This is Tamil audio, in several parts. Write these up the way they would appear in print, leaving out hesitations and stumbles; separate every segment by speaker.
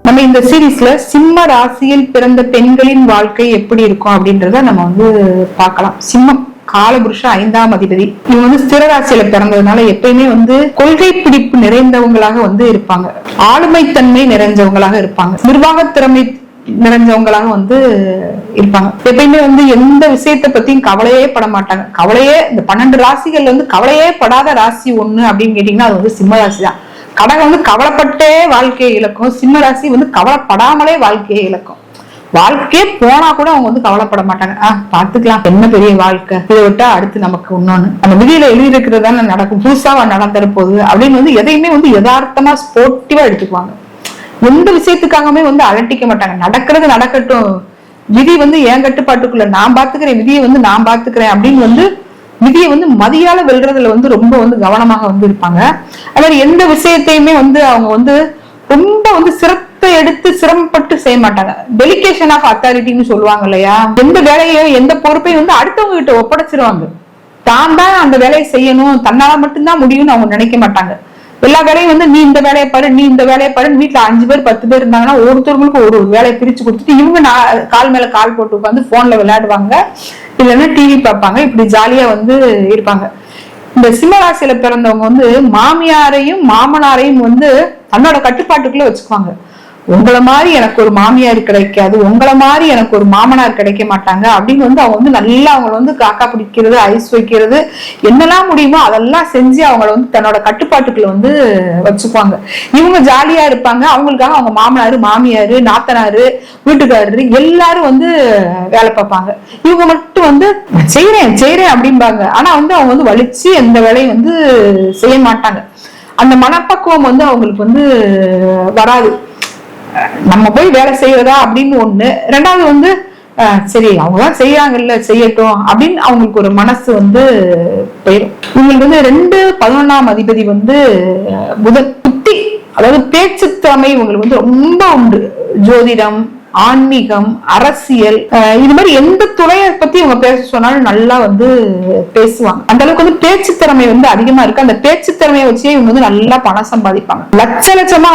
Speaker 1: நம்ம இந்த சீரீஸ்ல சிம்ம ராசியில் பிறந்த பெண்களின் வாழ்க்கை எப்படி இருக்கும் அப்படின்றத நம்ம பார்க்கலாம். சிம்மம் காலபுருஷ 5ஆம் அதிபதி. இவங்க ஸ்திர ராசியில பிறந்ததுனால எப்பயுமே கொள்கை பிடிப்பு நிறைந்தவங்களாக இருப்பாங்க. ஆளுமைத்தன்மை நிறைஞ்சவங்களாக இருப்பாங்க. நிர்வாக திறமை நிறைஞ்சவங்களாக இருப்பாங்க. எப்பயுமே எந்த விஷயத்தை பத்தியும் கவலையே பட மாட்டாங்க. இந்த 12 ராசிகள் கவலையே படாத ராசி ஒண்ணு அப்படின்னு கேட்டீங்கன்னா அது சிம்ம ராசி தான். கடகம் கவலைப்பட்டே வாழ்க்கையை இழக்கும். சிம்ம ராசி கவலைப்படாமலே வாழ்க்கையை இழக்கும். வாழ்க்கையே போனா கூட அவங்க கவலைப்பட மாட்டாங்க. பாத்துக்கலாம், என்ன பெரிய வாழ்க்கை, இதை விட்டா அடுத்து நமக்கு இன்னொன்னு நம்ம விதியில எழுதி இருக்கிறதான நடக்கும், புதுசா நடந்துற போகுது அப்படின்னு எதையுமே யதார்த்தமா ஸ்போர்ட்டிவா எடுத்துக்குவாங்க. எந்த விஷயத்துக்காகவே அலட்டிக்க மாட்டாங்க. நடக்கிறது நடக்கட்டும், விதி என் கட்டுப்பாட்டுக்குள்ள, நான் பாத்துக்கிறேன், விதியை நான் பாத்துக்கிறேன் அப்படின்னு விதியை மதியால வெல்றதுல ரொம்ப கவனமாக இருப்பாங்க. அதாவது எந்த விஷயத்தையுமே அவங்க ரொம்ப சிரத்தை எடுத்து சிரமப்பட்டு செய்ய மாட்டாங்க. டெலிகேஷன் ஆஃப் அத்தாரிட்டின்னு சொல்லுவாங்க இல்லையா, எந்த வேலையையும் எந்த பொறுப்பையும் அடுத்தவங்க கிட்ட ஒப்படைச்சிருவாங்க. தான் அந்த வேலையை செய்யணும், தன்னால மட்டும்தான் முடியும்னு அவங்க நினைக்க மாட்டாங்க. எல்லா வேலையும் நீ இந்த வேலையை பாரு, நீ இந்த வேலையை பாரு. வீட்டுல 5 பேர் 10 பேர் இருந்தாங்கன்னா ஒருத்தவங்களுக்கு ஒரு வேலையை பிரிச்சு கொடுத்துட்டு இவங்க கால் மேல கால் போட்டு உட்காந்து போன்ல விளையாடுவாங்க, இல்லைன்னா டிவி பார்ப்பாங்க. இப்படி ஜாலியா இருப்பாங்க. இந்த சிம்மராசியில பிறந்தவங்க மாமியாரையும் மாமனாரையும் தன்னோட கட்டுப்பாட்டுக்குள்ள வச்சுக்குவாங்க. உங்களை மாதிரி எனக்கு ஒரு மாமியார் கிடைக்காது, உங்களை மாதிரி எனக்கு ஒரு மாமனார் கிடைக்க மாட்டாங்க அப்படின்னு அவங்க நல்லா அவங்க காக்கா பிடிக்கிறது, ஐஸ் வைக்கிறது, என்னெல்லாம் முடியுமோ அதெல்லாம் செஞ்சு அவங்கள தன்னோட கட்டுப்பாட்டுக்குள்ள வச்சுக்குவாங்க. இவங்க ஜாலியா இருப்பாங்க. அவங்களுக்காக அவங்க மாமனாரு மாமியாரு நாத்தனாரு வீட்டுக்காரரு எல்லாரும் வேலை பார்ப்பாங்க. இவங்க மட்டும் செய்யறேன் அப்படிம்பாங்க. ஆனா அவங்க வலிச்சு எந்த வேலையும் செய்ய மாட்டாங்க. அந்த மனப்பக்குவம் அவங்களுக்கு வராது. நம்ம போய் வேலை செய்யறதா அப்படின்னு ஒண்ணு. ரெண்டாவது சரி அவங்கதான் செய்யறாங்கல்ல செய்யட்டும் அப்படின்னு அவங்களுக்கு ஒரு மனசு போயிடும். இவங்களுக்கு 2-11ஆம் அதிபதி புதன். புத்தி, அதாவது பேச்சு திறமை இவங்களுக்கு ரொம்ப உண்டு. ஜோதிடம், ஆன்மீகம், அரசியல், இது மாதிரி எந்த துறையை பத்தி இவங்க பேச சொன்னாலும் நல்லா பேசுவாங்க. அந்த அளவுக்கு பேச்சு திறமை அதிகமா இருக்கு. அந்த பேச்சு திறமையை வச்சே இவங்க நல்லா பணம் சம்பாதிப்பாங்க. லட்சமா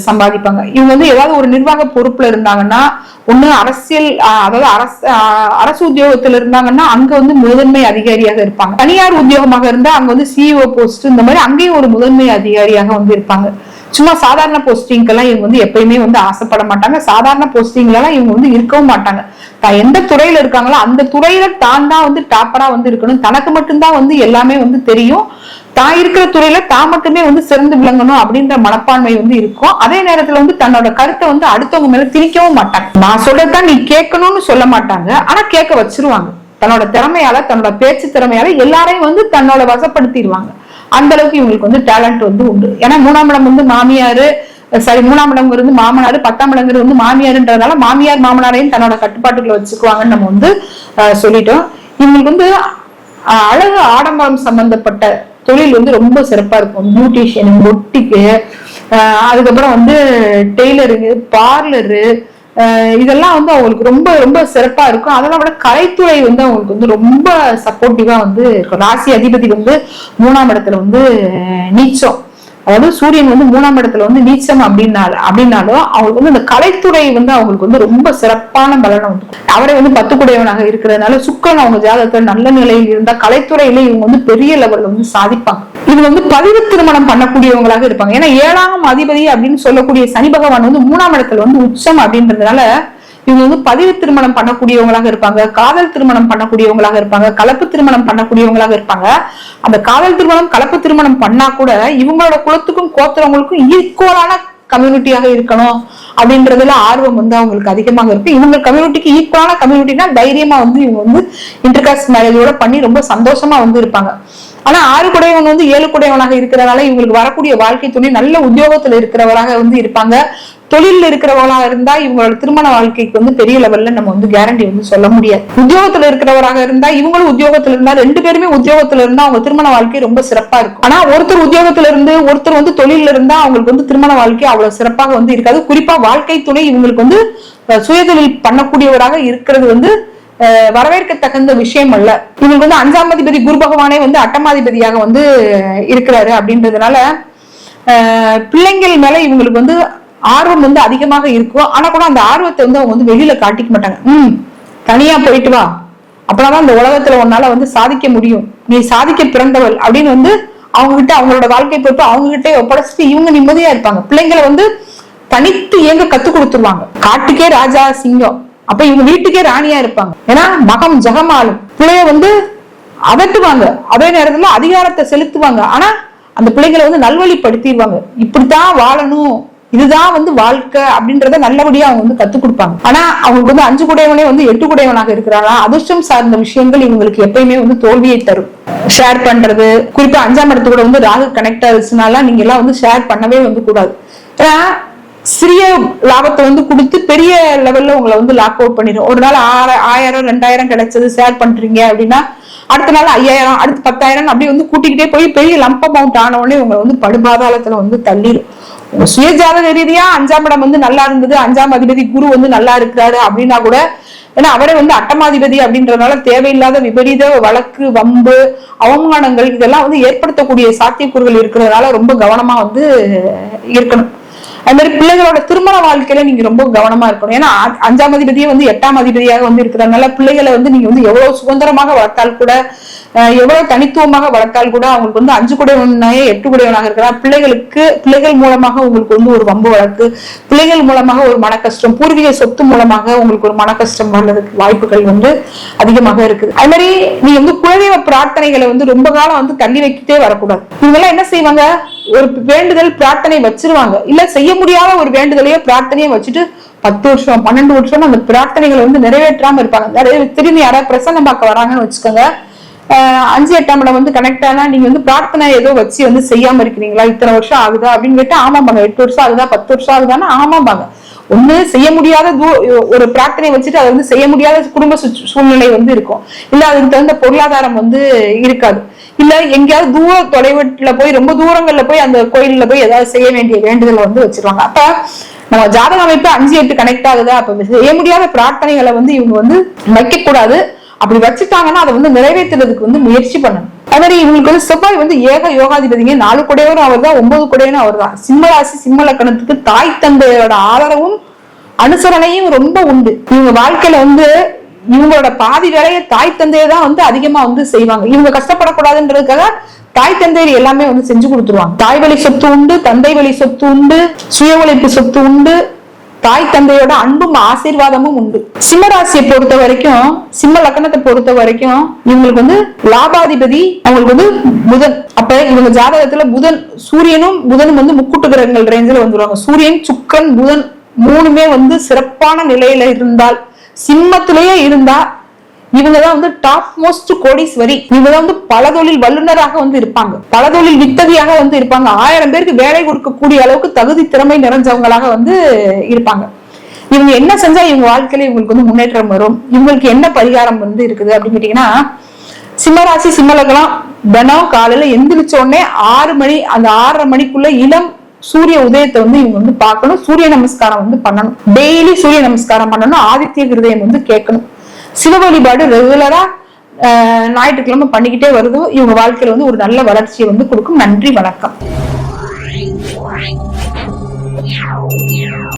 Speaker 1: சம்பாதிப்பாங்க. இவங்க ஏதாவது ஒரு நிர்வாக பொறுப்புல இருந்தாங்கன்னா, ஒண்ணு அரசியல், அதாவது அரசு உத்தியோகத்துல இருந்தாங்கன்னா அங்க முதன்மை அதிகாரியாக இருப்பாங்க. தனியார் உத்தியோகமாக இருந்தா அங்க சிஇஓ போஸ்ட், இந்த மாதிரி அங்கேயும் ஒரு முதன்மை அதிகாரியாக இருப்பாங்க. சும்மா சாதாரண போஸ்டிங்கெல்லாம் இவங்க எப்பயுமே ஆசைப்பட மாட்டாங்க. சாதாரண போஸ்டிங்ல எல்லாம் இவங்க இருக்கவும் மாட்டாங்க. எந்த துறையில இருக்காங்களோ அந்த துறையில தான் டாப்பரா இருக்கணும். தனக்கு மட்டும்தான் எல்லாமே தெரியும். தான் இருக்கிற துறையில தான் மட்டுமே சிறந்து விளங்கணும் அப்படின்ற மனப்பான்மை இருக்கும். அதே நேரத்துல தன்னோட கருத்தை அடுத்தவங்க மேல திணிக்கவும் மாட்டாங்க. நான் சொல்றதுதான் நீ கேட்கணும்னு சொல்ல மாட்டாங்க, ஆனா கேட்க வச்சிருவாங்க. தன்னோட திறமையால, தன்னோட பேச்சு திறமையால எல்லாரையும் தன்னோட வசப்படுத்திடுவாங்க. அந்த அளவுக்கு இவங்களுக்கு டேலண்ட் உண்டு. ஏன்னா 3ஆம் இடம் மாமியாரு, சாரி 3ஆம் இடம் மாமனாரு, 10ஆம் இடம் மாமியாருன்றதுனால மாமியார் மாமனாரையும் தன்னோட கட்டுப்பாட்டுக்குள்ள வச்சுக்குவாங்கன்னு நம்ம சொல்லிட்டோம். இவங்களுக்கு அழகு ஆடம்பரம் சம்பந்தப்பட்ட தொழில் ரொம்ப சிறப்பா இருக்கும். பியூட்டிஷியன், பொட்டிக்கு, அதுக்கப்புறம் டெய்லருங்க, பார்லரு, இதெல்லாம் அவங்களுக்கு ரொம்ப ரொம்ப சிறப்பா இருக்கும். அதெல்லாம் விட கலைத்துறை அவங்களுக்கு ரொம்ப சப்போர்ட்டிவா இருக்கும். ராசி அதிபதி 3ஆம் இடத்துல நீச்சம், அதாவது சூரியன் 3ஆம் இடத்துல நீச்சம் அப்படின்னாலும் அவங்களுக்கு அந்த கலைத்துறை அவங்களுக்கு ரொம்ப சிறப்பான பலனை அவரை 10 குடையவனாக இருக்கிறதுனால சுக்கிரன் அவங்க ஜாதகத்துல நல்ல நிலையில் இருந்தா கலைத்துறையில இவங்க பெரிய லெவல்ல சாதிப்பாங்க. இவங்க பதிவு திருமணம் பண்ணக்கூடியவங்களாக இருப்பாங்க. ஏன்னா 7ஆம் அதிபதி அப்படின்னு சொல்லக்கூடிய சனி பகவான் 3ஆம் இடத்துல உச்சம் அப்படின்றதுனால இவங்க பதிவு திருமணம் பண்ணக்கூடியவங்களாக இருப்பாங்க. காதல் திருமணம் பண்ணக்கூடியவங்களாக இருப்பாங்க. கலப்பு திருமணம் பண்ணக்கூடியவங்களாக இருப்பாங்க. அந்த காதல் திருமணம் கலப்பு திருமணம் பண்ணா கூட இவங்களோட குலத்துக்கும் கோத்திரவங்களுக்கும் ஈக்குவலான கம்யூனிட்டியாக இருக்கணும் அப்படின்றதுல ஆர்வம் அவங்களுக்கு அதிகமாக இருக்கு. இவங்க கம்யூனிட்டிக்கு ஈக்குவலான கம்யூனிட்டினா தைரியமா இவங்க இன்டர்காஸ்ட் மேரேஜோட பண்ணி ரொம்ப சந்தோஷமா இருப்பாங்க. ஆனா 6 குடையவன் 7 குடையவனாக இருக்கிறதுனால இவங்களுக்கு வரக்கூடிய வாழ்க்கை துணை நல்ல உத்தியோகத்துல இருக்கிறவராக இருப்பாங்க. தொழில இருக்கிறவங்களா இருந்தா இவங்களோட திருமண வாழ்க்கைக்கு பெரிய லெவல்ல நம்ம கேரண்டி சொல்ல முடியாது. உத்தியோகத்துல இருக்கிறவராக இருந்தா இவங்களும் உத்தியோகத்துல இருந்தா 2 பேருமே உத்தியோகத்துல இருந்தா அவங்க திருமண வாழ்க்கை ரொம்ப சிறப்பா இருக்கும். ஆனா ஒருத்தர் உத்தியோகத்துல இருந்து ஒருத்தர் தொழில இருந்தா அவங்களுக்கு திருமண வாழ்க்கை அவ்வளவு சிறப்பாக இருக்காது. குறிப்பா வாழ்க்கை துணை இவங்களுக்கு சுயதொழில் பண்ணக்கூடியவராக இருக்கிறது வரவேற்க தகுந்த விஷயம் அல்ல. இவங்களுக்கு 5ஆம் அதிபதி குரு பகவானே 8ஆம் அதிபதியாக இருக்கிறாரு அப்படின்றதுனால பிள்ளைங்கள் மேல இவங்களுக்கு ஆர்வம் வந்து அதிகமாக இருக்கும். ஆனா கூட அந்த ஆர்வத்தை வந்து அவங்க வந்து வெளியில காட்டிக்க மாட்டாங்க. தனியா போயிட்டு வா, அப்பதான் இந்த உலகத்துல உன்னால வந்து சாதிக்க முடியும், நீ சாதிக்க பிறந்தவள் அப்படின்னு வந்து அவங்க கிட்ட அவங்களோட வாழ்க்கை போட்டு அவங்க கிட்டே ஒப்படைச்சிட்டு இவங்க நிம்மதியா இருப்பாங்க. பிள்ளைங்களை வந்து தனித்து இயங்க கத்து கொடுத்துருவாங்க. காட்டுக்கே ராஜா சிங்கம், அப்ப இவங்க வீட்டுக்கே ராணியா இருப்பாங்க. ஏன்னா மகம் ஜெகமாலும் பிள்ளைய வந்து அதட்டுவாங்க, அதே நேரத்துல அதிகாரத்தை செலுத்துவாங்க. ஆனா அந்த பிள்ளைங்களை வந்து நல்வழிப்படுத்திடுவாங்க. இப்படித்தான் வாழணும், இதுதான் வந்து வாழ்க்கை அப்படின்றத நல்லபடியா அவங்க வந்து கத்துக் கொடுப்பாங்க. ஆனா அவங்களுக்கு வந்து 5 குடையவனே வந்து 8 குடையவனாக இருக்கிறாங்க. அதிர்ஷ்டம் சார்ந்த விஷயங்கள் இவங்களுக்கு எப்பயுமே வந்து தோல்வியை தரும். ஷேர் பண்றது, குறிப்பா 5ஆம் இடத்து கூட வந்து ராகு கனெக்ட் ஆகுதுனால நீங்க எல்லாம் வந்து ஷேர் பண்ணவே வந்து கூடாது. ஏன்னா சிறிய லாபத்தை வந்து கொடுத்து பெரிய லெவல்ல உங்களை வந்து லாக் அவுட் பண்ணிடும். ஒரு நாள் 1000 2000 கிடைச்சது ஷேர் பண்றீங்க அப்படின்னா அடுத்த நாள் 5000, அடுத்து 10,000 அப்படி வந்து கூட்டிக்கிட்டே போய் பெரிய லம்ப் அமௌண்ட் ஆன உடனே உங்களை வந்து படுபாதாளத்துல வந்து தள்ளிடும். உங்க சுயஜாதக ரீதியா 5ஆம் இடம் வந்து நல்லா இருந்தது, 5ஆம் அதிபதி குரு வந்து நல்லா இருக்கிறாரு அப்படின்னா கூட, ஏன்னா அவரே வந்து அட்டமாதிபதி அப்படின்றதுனால தேவையில்லாத விபரீத வழக்கு, வம்பு, அவமானங்கள் இதெல்லாம் வந்து ஏற்படுத்தக்கூடிய சாத்தியக்கூறுகள் இருக்கிறதுனால ரொம்ப கவனமா வந்து இருக்கணும். அது மாதிரி பிள்ளைகளோட திருமண வாழ்க்கையில நீங்க ரொம்ப கவனமா இருக்கணும். ஏன்னா 5ஆம் அதிபதியே வந்து 8ஆம் அதிபதியாக வந்து இருக்கிறதுனால பிள்ளைகளை வந்து நீங்க வந்து எவ்வளவு சுதந்திரமாக வளர்த்தால் கூட, எவ்வளவு தனித்துவமாக வளர்த்தால் கூட அவங்களுக்கு வந்து 5 குடையவனாயே 8 குடையவனாக இருக்கிறார். பிள்ளைகள் மூலமாக உங்களுக்கு வந்து ஒரு வம்பு வழக்கு, பிள்ளைகள் மூலமாக ஒரு மன கஷ்டம், பூர்வீக சொத்து மூலமாக உங்களுக்கு ஒரு மன கஷ்டம் வர்றதுக்கு வாய்ப்புகள் வந்து அதிகமாக இருக்குது. அது மாதிரி நீங்க வந்து குலதெய்வ பிரார்த்தனைகளை வந்து ரொம்ப காலம் வந்து தள்ளி வைக்கிட்டே வரக்கூடாது. இவங்க எல்லாம் என்ன செய்வாங்க, ஒரு வேண்டுதல் பிரார்த்தனை வச்சிருவாங்க, இல்ல செய்ய முடியாத ஒரு வேண்டுதலையோ பிரார்த்தனையோ வச்சுட்டு 10 வருஷம் 12 வருஷம் அந்த பிரார்த்தனைகளை வந்து நிறைவேற்றாம இருப்பாங்க. திரும்பி யாராவது பிரசன்னம் பார்க்க வராங்கன்னு வச்சுக்கோங்க, 5 8ஆம் இடம் வந்து கனெக்ட் ஆனா நீங்க வந்து பிரார்த்தனை ஏதோ வச்சு வந்து செய்யாம இருக்கிறீங்களா, இத்தனை வருஷம் ஆகுதா அப்படின்னு கேட்டா ஆமாம்பாங்க. 8 வருஷம் ஆகுதா 10 வருஷம் ஆகுதான்னு ஆமாம்பாங்க. ஒண்ணு செய்ய முடியாத ஒரு பிரார்த்தனை வச்சுட்டு அதை வந்து செய்ய முடியாத குடும்ப சூழ்நிலை வந்து இருக்கும், இல்ல அதுக்கு தகுந்த பொருளாதாரம் வந்து இருக்காது, இல்ல எங்கேயாவது தொலைவீட்டுல போய் ரொம்ப தூரங்கள்ல போய் அந்த கோயில்ல போய் ஏதாவது செய்ய வேண்டிய வேண்டுதலை வந்து வச்சிருவாங்க. அப்ப நம்ம ஜாதக அமைப்பு 5 8 கனெக்ட் ஆகுதா, அப்ப செய்ய முடியாத பிரார்த்தனைகளை வந்து இவங்க வந்து வைக்க கூடாது. அப்படி வச்சுட்டாங்கன்னா அதை வந்து நிறைவேற்றுறதுக்கு வந்து முயற்சி பண்ணணும். அது மாதிரி இவங்களுக்கு வந்து செவ்வாய் வந்து ஏக யோகாதிபதிங்க, 4 குடையவரும் அவர் தான், 9 குடையவரும் அவர் தான். சிம்ம ராசி சிம்ம லக்கணத்துக்கு தாய் தந்தையோட ஆதரவும் அனுசரணையும் ரொம்ப உண்டு. இவங்க வாழ்க்கையில வந்து இவங்களோட பாதி வேலையை தாய் தந்தையை தான் வந்து அதிகமா வந்து செய்வாங்க. இவங்க கஷ்டப்படக்கூடாதுன்றதுக்காக தாய் தந்தையர் எல்லாமே வந்து செஞ்சு கொடுத்துருவாங்க. தாய் வழி சொத்து உண்டு, தந்தை வழி சொத்து உண்டு, சுய உழைப்பு சொத்து உண்டு, தாய் தந்தையோட அன்பும் ஆசீர்வாதமும் உண்டு. சிம்மராசியை பொறுத்த வரைக்கும், சிம்ம லக்கணத்தை பொறுத்த வரைக்கும் இவங்களுக்கு வந்து லாபாதிபதி அவங்களுக்கு வந்து புதன். அப்ப இவங்க ஜாதகத்துல புதன், சூரியனும் புதனும் வந்து முக்கூட்டு கிரகங்கள் ரேஞ்சில் வந்துருவாங்க. சூரியன் சுக்கிரன் புதன் 3மே வந்து சிறப்பான நிலையில இருந்தால், சிம்மத்திலேயே இருந்தா இவங்கதான் வந்து டாப் மோஸ்ட் கோடீஸ்வரி. இவங்கதான் வந்து பல தொழில் வல்லுநராக வந்து இருப்பாங்க, பல தொழில் வித்ததியாக வந்து இருப்பாங்க, 1000 பேருக்கு வேலை கொடுக்கக்கூடிய அளவுக்கு தகுதி திறமை நிறைஞ்சவங்களாக வந்து இருப்பாங்க. இவங்க என்ன செஞ்சா இவங்க வாழ்க்கையில இவங்களுக்கு வந்து முன்னேற்றம் வரும், இவங்களுக்கு என்ன பரிகாரம் வந்து இருக்குது அப்படின்னு கேட்டீங்கன்னா, சிம்மராசி சிம்மலகலாம் தினம் காலையில எந்திரிச்ச உடனே 6 மணி, அந்த 6:30 மணிக்குள்ள இளம் சூரிய உதயத்தை வந்து இவங்க வந்து பார்க்கணும். சூரிய நமஸ்காரம் வந்து பண்ணணும், டெய்லி சூரிய நமஸ்காரம் பண்ணணும், ஆதித்ய ஹிருதயம் வந்து கேட்கணும். சிவ வழிபாடு ரெகுலரா ஞாயிற்றுக்கிழமை பண்ணிக்கிட்டே வருது. இவங்க வாழ்க்கையில வந்து ஒரு நல்ல வளர்ச்சியை வந்து கொடுக்கும். நன்றி, வணக்கம்.